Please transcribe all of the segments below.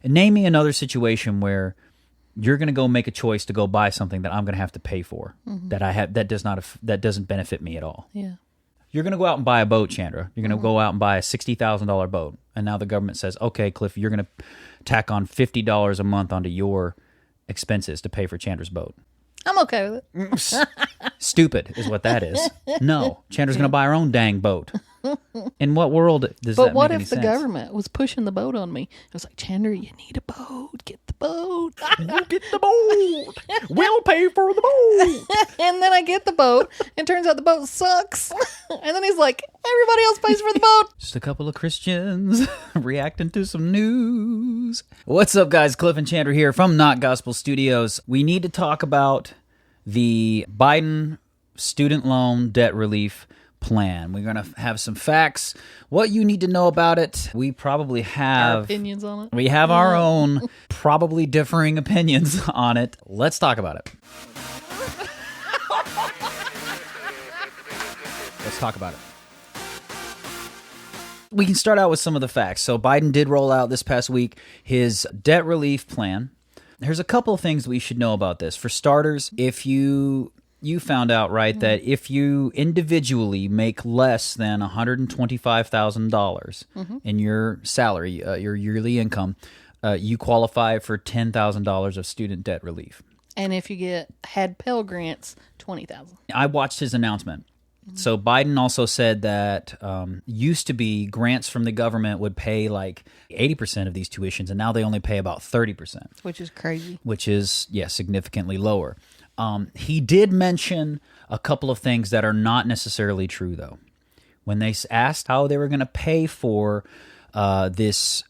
Name me another situation where you're going to go make a choice to go buy something that I'm going to have to pay for that doesn't benefit me at all. Yeah. You're going to go out and buy a boat, Chandra. You're going to go out and buy a $60,000 boat, and now the government says, "Okay, Cliff, you're going to tack on $50 a month onto your expenses to pay for Chandra's boat." I'm okay with it. Stupid is what that is. No, Chandra's going to buy her own dang boat. In what world does that make any sense? But what if the government was pushing the boat on me? It was like, Chandra, you need a boat. Get the boat. We'll get the boat. We'll pay for the boat. And then I get the boat, and turns out the boat sucks. And then he's like, everybody else pays for the boat. Just a couple of Christians reacting to some news. What's up, guys? Cliff and Chandra here from Not Gospel Studios. We need to talk about the Biden student loan debt relief plan. We're going to have some facts, what you need to know about it. We probably have our opinions on it. We have our own probably differing opinions on it. Let's talk about it. Let's talk about it. We can start out with some of the facts. So Biden did roll out this past week his debt relief plan. There's a couple of things we should know about this. For starters, if you found out, right, that if you individually make less than $125,000 in your salary, your yearly income, you qualify for $10,000 of student debt relief. And if you had Pell Grants, $20,000. I watched his announcement. So Biden also said that used to be grants from the government would pay like 80% of these tuitions, and now they only pay about 30%. Which is crazy. Which is, significantly lower. He did mention a couple of things that are not necessarily true, though. When they asked how they were going to pay for this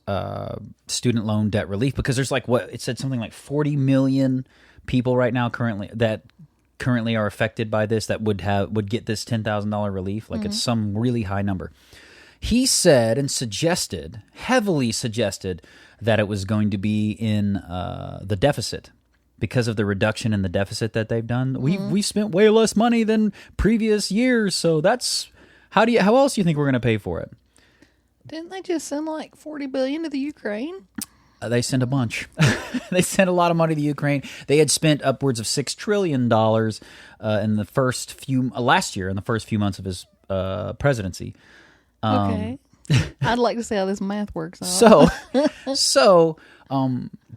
student loan debt relief, because there's it said something like 40 million people right now currently are affected by this that would get this $10,000 relief. It's some really high number. He said and heavily suggested that it was going to be in the deficit. Because of the reduction in the deficit that they've done, we spent way less money than previous years. So that's how else do you think we're going to pay for it? Didn't they just send like $40 billion to the Ukraine? They sent a bunch. They sent a lot of money to Ukraine. They had spent upwards of $6 trillion in the last year in the first few months of his presidency. Okay, I'd like to see how this math works out.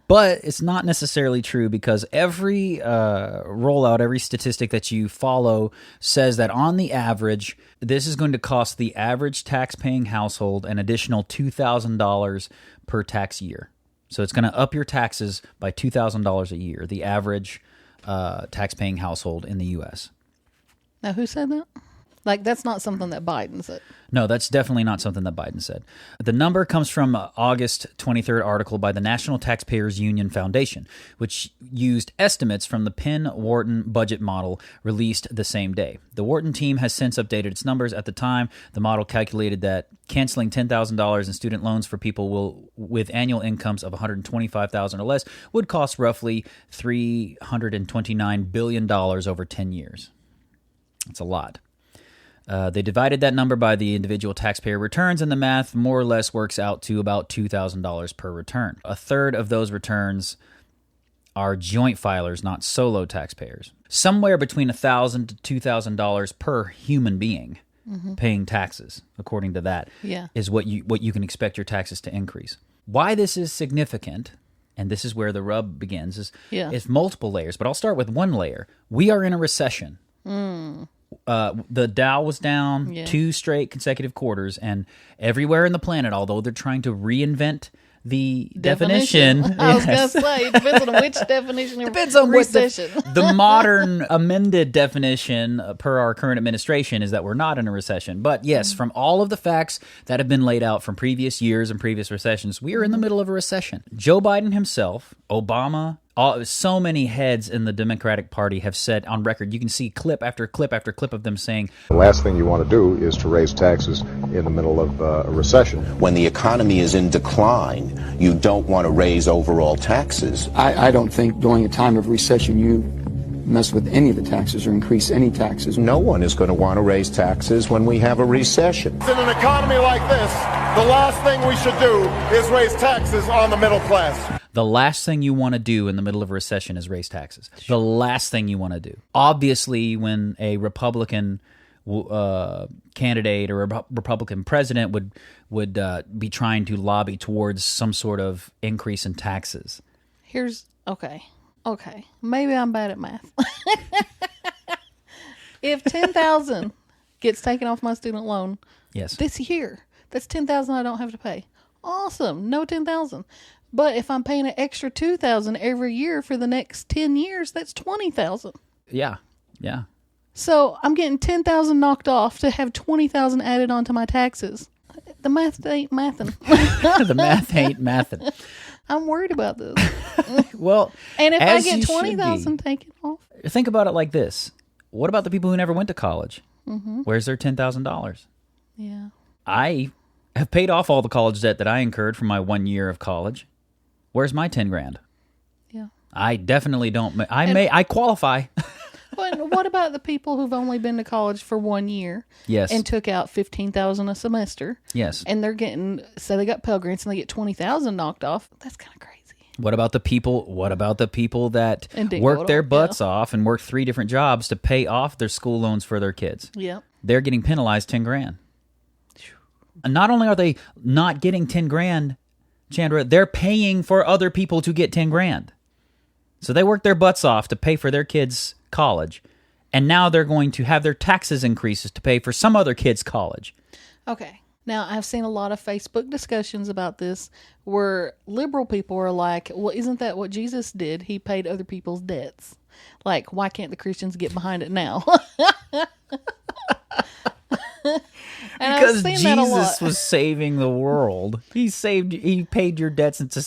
But it's not necessarily true, because every rollout, every statistic that you follow says that on the average, this is going to cost the average tax-paying household an additional $2,000 per tax year. So it's going to up your taxes by $2,000 a year, the average tax-paying household in the U.S. Now, who said that? That's not something that Biden said. No, that's definitely not something that Biden said. The number comes from an August 23rd article by the National Taxpayers Union Foundation, which used estimates from the Penn-Wharton budget model released the same day. The Wharton team has since updated its numbers. At the time, the model calculated that canceling $10,000 in student loans for people with annual incomes of $125,000 or less would cost roughly $329 billion over 10 years. That's a lot. They divided that number by the individual taxpayer returns, and the math more or less works out to about $2,000 per return. A third of those returns are joint filers, not solo taxpayers. Somewhere between $1,000 to $2,000 per human being paying taxes, according to that, is what you can expect your taxes to increase. Why this is significant, and this is where the rub begins, is multiple layers. But I'll start with one layer. We are in a recession. The Dow was down 2 straight consecutive quarters, and everywhere in the planet, although they're trying to reinvent the definition. I was going to say, it depends on which definition of recession. The modern amended definition per our current administration is that we're not in a recession. But yes, from all of the facts that have been laid out from previous years and previous recessions, we are in the middle of a recession. Joe Biden himself, Obama, so many heads in the Democratic Party have said on record, you can see clip after clip after clip of them saying, the last thing you want to do is to raise taxes in the middle of a recession. When the economy is in decline, you don't want to raise overall taxes. I don't think during a time of recession you mess with any of the taxes or increase any taxes. No one is going to want to raise taxes when we have a recession. In an economy like this, The last thing we should do is raise taxes on the middle class. The last thing you want to do in the middle of a recession is raise taxes. The last thing you want to do. Obviously, when a Republican candidate or a Republican president would be trying to lobby towards some sort of increase in taxes. Okay. Maybe I'm bad at math. If $10,000 gets taken off my student loan, yes, this year, that's $10,000 I don't have to pay. Awesome, no $10,000. But if I'm paying an extra $2,000 every year for the next 10 years, that's $20,000. Yeah. So I'm getting $10,000 knocked off to have $20,000 added onto my taxes. The math ain't mathin'. The math ain't mathin'. I'm worried about this. Well, and if I get you $20,000 taken off, think about it like this: what about the people who never went to college? Mm-hmm. Where's their $10,000? Yeah, I have paid off all the college debt that I incurred from my 1 year of college. Where's my $10,000? Yeah, I definitely don't. I qualify. But what about the people who've only been to college for 1 year? Yes. And took out $15,000 a semester. Yes. And they're getting, so they got Pell Grants and they get $20,000 knocked off. That's kind of crazy. What about the people that And worked their butts off and worked 3 different jobs to pay off their school loans for their kids? Yep. They're getting penalized $10,000. And not only are they not getting $10,000, Chandra, they're paying for other people to get $10,000. So they worked their butts off to pay for their kids' college, and now they're going to have their taxes increases to pay for some other kid's college. Okay. Now, I've seen a lot of Facebook discussions about this where liberal people are like, well, isn't that what Jesus did? He paid other people's debts. Like, why can't the Christians get behind it now? Because Jesus was saving the world. He paid your debts and to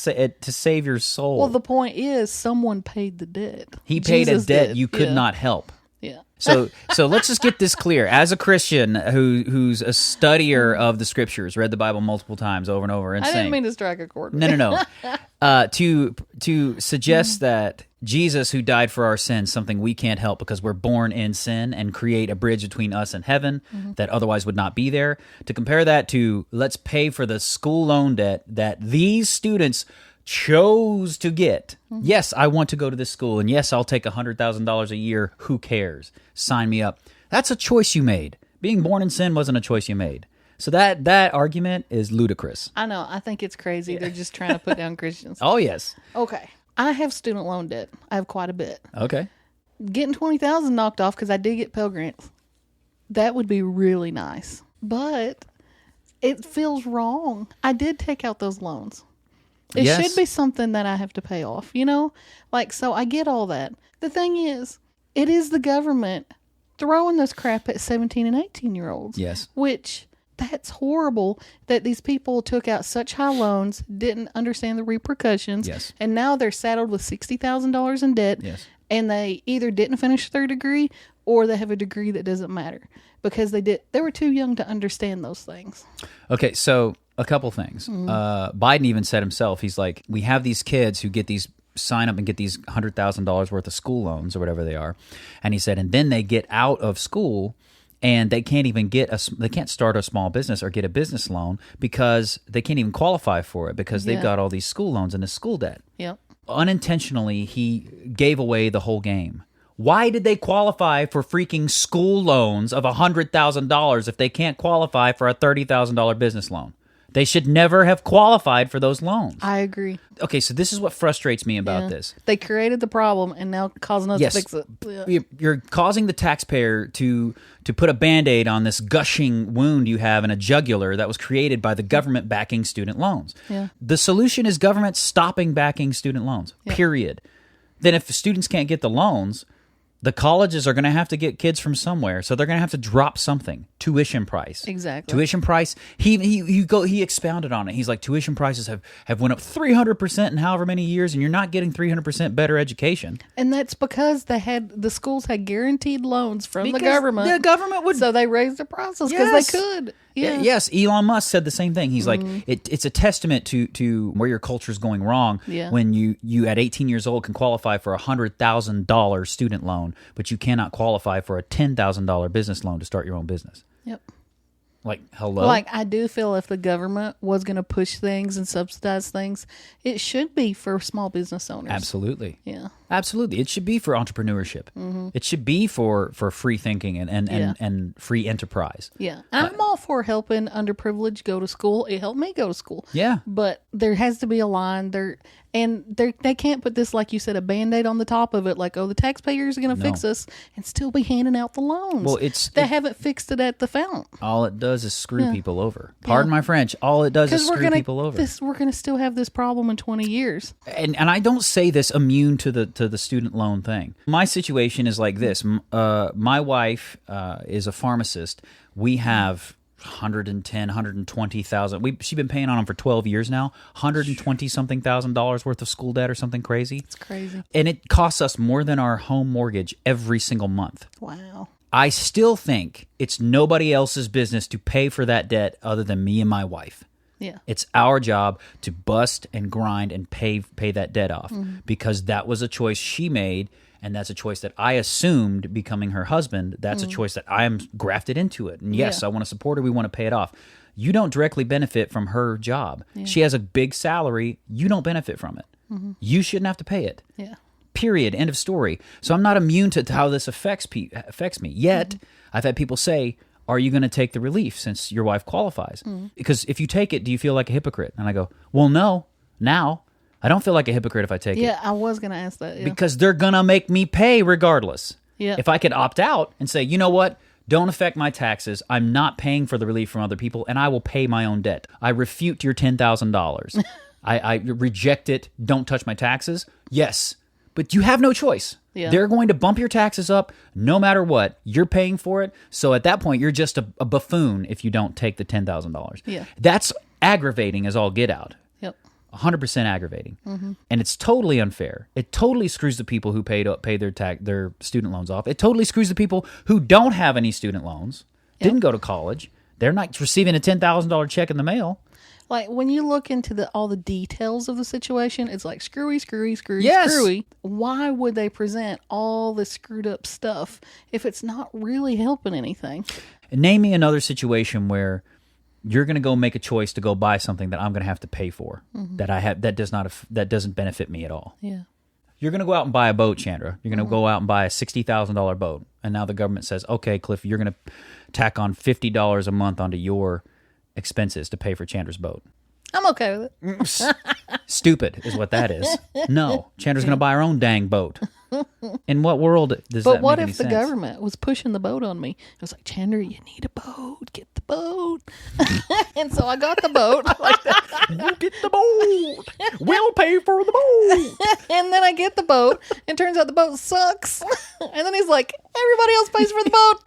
save your soul. Well, the point is, someone paid the debt. He paid Jesus a debt did. you could not help. Yeah. So let's just get this clear. As a Christian who's a studier of the Scriptures, read the Bible multiple times over and over, and I didn't mean to strike a chord. No. To suggest that Jesus, who died for our sins, something we can't help because we're born in sin, and create a bridge between us and heaven that otherwise would not be there. To compare that to, let's pay for the school loan debt that these students chose to get. Yes, I want to go to this school, and yes, I'll take $100,000 a year. Who cares? Sign me up. That's a choice you made. Being born in sin wasn't a choice you made. So that argument is ludicrous. I know. I think it's crazy. They're just trying to put down Christians. Oh, yes. Okay. I have student loan debt. I have quite a bit. Okay. Getting $20,000 knocked off because I did get Pell Grants. That would be really nice. But it feels wrong. I did take out those loans. It should be something that I have to pay off, you know? Like, so I get all that. The thing is, it is the government throwing this crap at 17 and 18-year-olds. Yes. Which, that's horrible that these people took out such high loans, didn't understand the repercussions, Yes. and now they're saddled with $60,000 in debt, Yes. and they either didn't finish their degree or they have a degree that doesn't matter because they were too young to understand those things. Okay, so a couple things. Biden even said himself, he's like, we have these kids who sign up and get these $100,000 worth of school loans or whatever they are. And he said, and then they get out of school and they can't even they can't start a small business or get a business loan because they can't even qualify for it because they've got all these school loans and this school debt. Yep. Unintentionally, he gave away the whole game. Why did they qualify for freaking school loans of $100,000 if they can't qualify for a $30,000 business loan? They should never have qualified for those loans. I agree. Okay, so this is what frustrates me about this. They created the problem and now causing us to fix it. Yeah. You're causing the taxpayer to put a Band-Aid on this gushing wound you have in a jugular that was created by the government backing student loans. Yeah. The solution is government stopping backing student loans, period. Then if students can't get the loans, the colleges are going to have to get kids from somewhere, so they're going to have to drop something. Tuition price. Exactly. Tuition price. He expounded on it. He's like, tuition prices have went up 300% in however many years, and you're not getting 300% better education. And that's because the schools had guaranteed loans from the government. The government would. So they raised the prices because they could. Yeah. Yes, Elon Musk said the same thing. He's like, it's a testament to where your culture is going wrong when you at 18 years old can qualify for a $100,000 student loan, but you cannot qualify for a $10,000 business loan to start your own business. Yep. Like, hello? Like, I do feel if the government was going to push things and subsidize things, it should be for small business owners. Absolutely. Yeah. Absolutely. It should be for entrepreneurship. It should be for free thinking and free enterprise. Yeah. I'm all for helping underprivileged go to school. It helped me go to school. Yeah. But there has to be a line there. And they can't put this, like you said, a Band-Aid on the top of it, like, oh, the taxpayers are going to fix us, and still be handing out the loans. Well, they haven't fixed it at the fount. All it does is screw people over. Pardon my French. All it does is screw people over. We're going to still have this problem in 20 years. And I don't say this immune to the student loan thing. My situation is like this. My wife is a pharmacist. We have 120,000. She's been paying on them for 12 years now. 120 something $1,000 worth of school debt or something crazy. It's crazy. And it costs us more than our home mortgage every single month. Wow. I still think it's nobody else's business to pay for that debt other than me and my wife. Yeah. It's our job to bust and grind and pay that debt off because that was a choice she made. And that's a choice that I assumed becoming her husband. That's a choice that I am grafted into it. And yes, I want to support her. We want to pay it off. You don't directly benefit from her job. Yeah. She has a big salary. You don't benefit from it. You shouldn't have to pay it. Yeah. Period. End of story. So I'm not immune to how this affects me. Yet, I've had people say, are you going to take the relief since your wife qualifies? Because if you take it, do you feel like a hypocrite? And I go, well, no. Now, I don't feel like a hypocrite if I take it. Yeah, I was going to ask that. Yeah. Because they're going to make me pay regardless. Yeah. If I could opt out and say, you know what? Don't affect my taxes. I'm not paying for the relief from other people, and I will pay my own debt. I refute your $10,000. I reject it. Don't touch my taxes. Yes. But you have no choice. Yeah. They're going to bump your taxes up no matter what. You're paying for it. So at that point, you're just a buffoon if you don't take the $10,000. Yeah. That's aggravating as all get out. 100% aggravating, and it's totally unfair. It totally screws the people who pay their student loans off. It totally screws the people who don't have any student loans, didn't go to college. They're not receiving a $10,000 check in the mail. Like, when you look into all the details of the situation, it's like screwy. Yes. Screwy. Why would they present all this screwed up stuff if it's not really helping anything? Name me another situation where you're going to go make a choice to go buy something that I'm going to have to pay for that doesn't benefit me at all. Yeah. You're going to go out and buy a boat, Chandra. You're going to go out and buy a $60,000 boat. And now the government says, okay, Cliff, you're going to tack on $50 a month onto your expenses to pay for Chandra's boat. I'm okay with it. Stupid is what that is. No, Chandra's going to buy her own dang boat. In what world does that make any sense? But what if the government was pushing the boat on me? It was like, Chandra, you need a boat. Get the boat. And so I got the boat. You get the boat. We'll pay for the boat. And then I get the boat, and turns out the boat sucks. And then he's like, everybody else pays for the boat.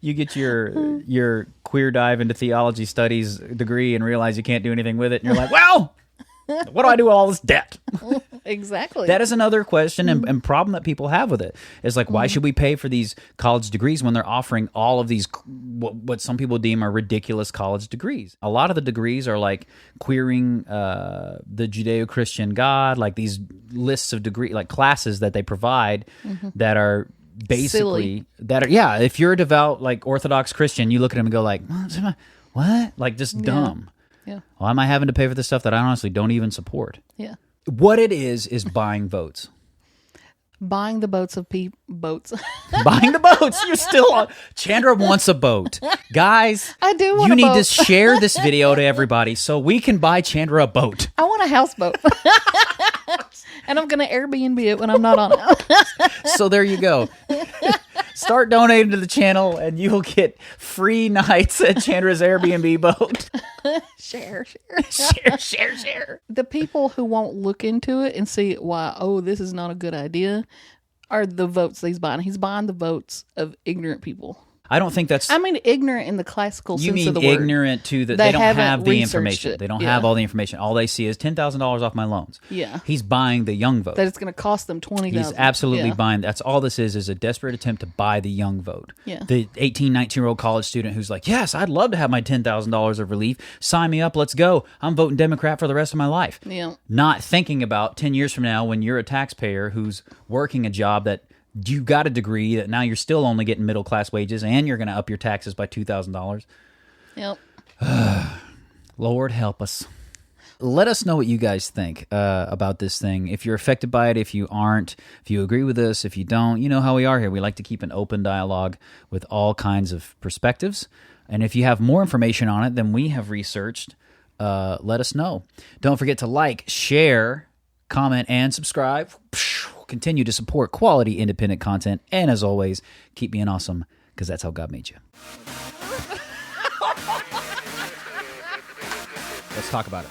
you get your queer dive into theology studies degree and realize you can't do anything with it, and you're like, well, what do I do with all this debt? Exactly. That is another question and problem that people have with it. Is like, why should we pay for these college degrees when they're offering all of these what some people deem are ridiculous college degrees? A lot of the degrees are like queering the Judeo-Christian God, like these lists of like classes that they provide that are basically silly. If you're a devout, like Orthodox Christian, you look at them and go like, what? Like, just dumb. Yeah. Why am I having to pay for this stuff that I honestly don't even support? Yeah. What it is buying votes. Buying the boats of boats. Buying the boats. You're still on. Chandra wants a boat. Guys, I do want you a need boat. to share this video to everybody so we can buy Chandra a boat. I want a houseboat. And I'm going to Airbnb it when I'm not on it. So there you go. Start donating to the channel and you'll get free nights at Chandra's Airbnb boat. Share. The people who won't look into it and see why, this is not a good idea, are the votes that he's buying. He's buying the votes of ignorant people. I don't think that's... I mean ignorant in the classical sense of the word. You mean ignorant to the... They don't have the information. It. They don't have all the information. All they see is $10,000 off my loans. Yeah. He's buying the young vote. That it's going to cost them $20,000. He's absolutely buying... That's all this is a desperate attempt to buy the young vote. Yeah. The 18, 19-year-old college student who's like, yes, I'd love to have my $10,000 of relief. Sign me up. Let's go. I'm voting Democrat for the rest of my life. Yeah. Not thinking about 10 years from now when you're a taxpayer who's working a job that you got a degree that now you're still only getting middle class wages, and you're going to up your taxes by $2,000. Yep. Lord help us. Let us know what you guys think about this thing. If you're affected by it, if you aren't, if you agree with us, if you don't, you know how we are here. We like to keep an open dialogue with all kinds of perspectives. And if you have more information on it than we have researched, let us know. Don't forget to like, share, comment, and subscribe. Continue to support quality independent content. And as always, keep being awesome, because that's how God made you. Let's talk about it.